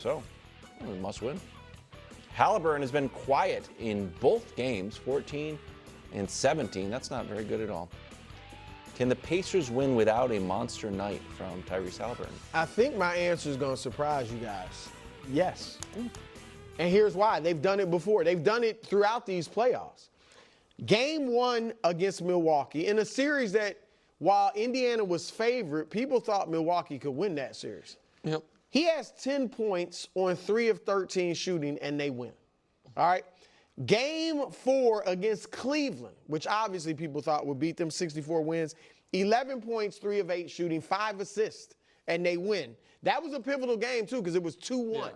So, we must win. Haliburton has been quiet in both games, 14 and 17. That's not very good at all. Can the Pacers win without a monster night from Tyrese Haliburton? I think my answer is going to surprise you guys. Yes. And here's why. They've done it before. They've done it throughout these playoffs. Game 1 against Milwaukee in a series that, while Indiana was favored, people thought Milwaukee could win that series. Yep. He has 10 points on 3 of 13 shooting, and they win. All right? Game 4 against Cleveland, which obviously people thought would beat them, 64 wins, 11 points, 3 of 8 shooting, 5 assists, and they win. That was a pivotal game, too, because it was 2-1. Yeah.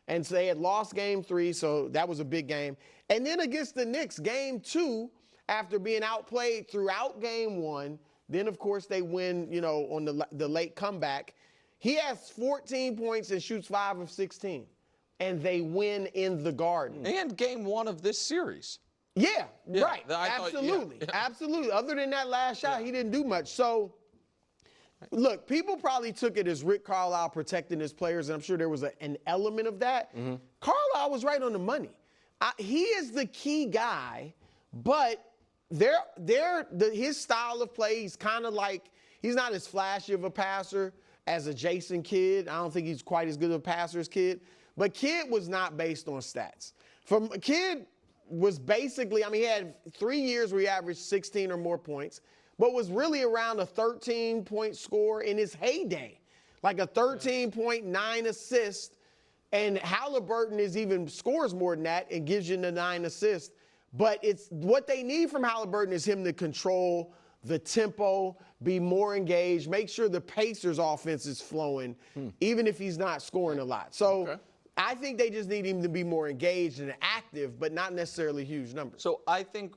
And so they had lost game 3, so that was a big game. And then against the Knicks, game 2, after being outplayed throughout game 1, then, of course, they win, on the late comeback. He has 14 points and shoots 5 of 16. And they win in the Garden. And game 1 of this series. Yeah, right. Absolutely. Absolutely. Other than that last shot, he didn't do much. So, look, people probably took it as Rick Carlisle protecting his players, and I'm sure there was an element of that. Mm-hmm. Carlisle was right on the money. He is the key guy, but his style of play, he's kind of like, he's not as flashy of a passer as a Jason Kidd. I don't think he's quite as good of a passer as Kidd. But Kidd was not based on stats. Kidd was basically, he had 3 years where he averaged 16 or more points, but was really around a 13-point score in his heyday, like a 13.9 assist. And Haliburton scores more than that and gives you the 9 assists. But it's what they need from Haliburton is him to control the tempo, be more engaged, make sure the Pacers' offense is flowing, even if he's not scoring a lot. So I think they just need him to be more engaged and active, but not necessarily huge numbers. So I think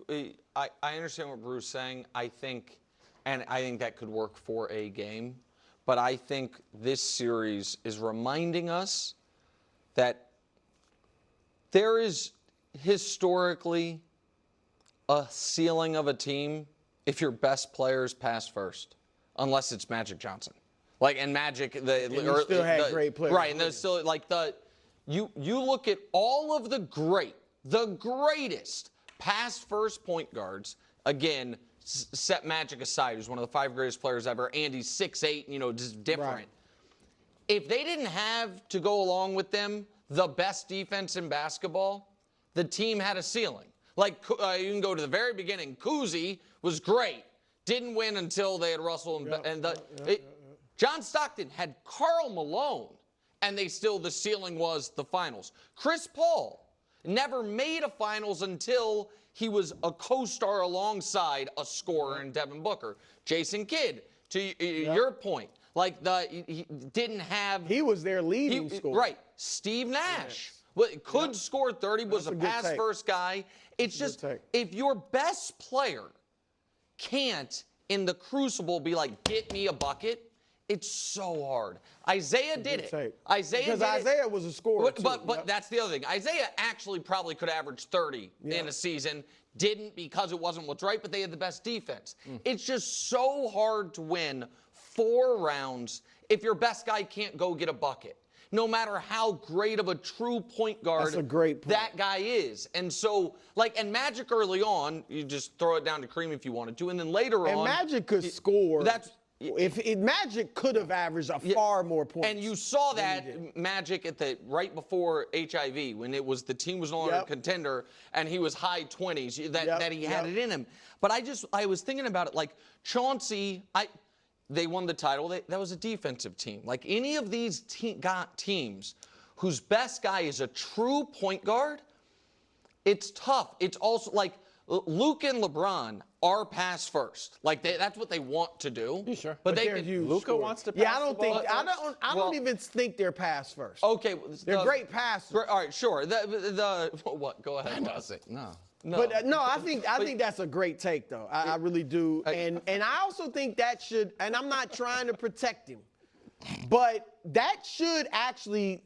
I understand what Bruce is saying. I think that could work for a game. But I think this series is reminding us that there is historically a ceiling of a team if your best players pass first, unless it's Magic Johnson. And Magic, still had great players. Right, and there's still you look at all of the greatest pass first point guards. Again, set Magic aside, who's one of the 5 greatest players ever, and he's 6'8", just different. Right. If they didn't have to go along with them the best defense in basketball, the team had a ceiling. You can go to the very beginning. Kuzi was great. Didn't win until they had Russell John Stockton had Karl Malone, and the ceiling was the finals. Chris Paul never made a finals until he was a co-star alongside a scorer in Devin Booker. Jason Kidd, to your point, he didn't have. He was their leading scorer. Right. Steve Nash could score 30, was a pass-first guy. It's just, if your best player can't, in the crucible, be like, get me a bucket, it's so hard. Isaiah did it. Isaiah was a scorer, But that's the other thing. Isaiah actually probably could average 30 in a season. Didn't because it wasn't what's right, but they had the best defense. It's just so hard to win 4 rounds if your best guy can't go get a bucket. No matter how great of a true point guard that guy is. And so, and Magic early on, you just throw it down to Kareem if you wanted to, and then later on. And Magic could score. Magic could have averaged far more points. And you saw that Magic right before HIV, when the team was no longer a contender, and he was high 20s, that he had it in him. But I was thinking about it, Chauncey, they won the title. That was a defensive team. Any of these teams whose best guy is a true point guard, it's tough. It's also Luke and LeBron are pass first. That's what they want to do. You sure? But Luka wants to pass. I don't even think they're pass first. Okay, they're great passers. All right, sure. What? Go ahead. No. But I think that's a great take, though. I really do. And I also think that should, and I'm not trying to protect him, but that should actually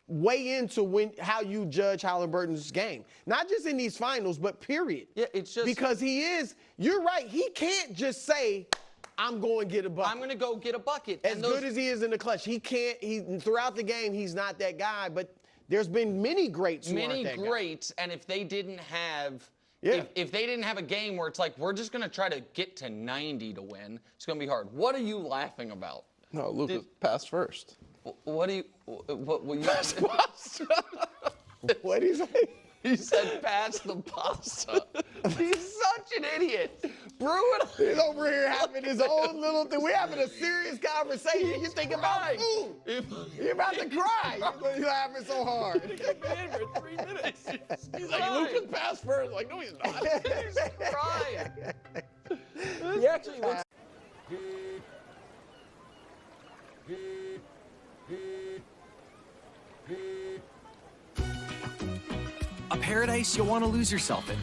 weigh into how you judge Haliburton's game. Not just in these finals, but period. Yeah, it's just because you're right, he can't just say, I'm going to get a bucket. I'm going to go get a bucket. As good as he is in the clutch, throughout the game, he's not that guy, but there's been many greats who aren't that guy. And if they didn't have if they didn't have a game where it's like, we're just going to try to get to 90 to win, it's going to be hard. What are you laughing about? No, Luka passed first. What do you Passed pasta. What did he say? He said pass the pasta. He's such an idiot. Brew it. He's over here having his own little thing. We're having a serious conversation. You think about food. You're about to cry. You're laughing so hard. He's been for 3 minutes. He's like, Luka's passed first. Like, no, he's not. He's crying. He actually looks. A paradise you'll want to lose yourself in.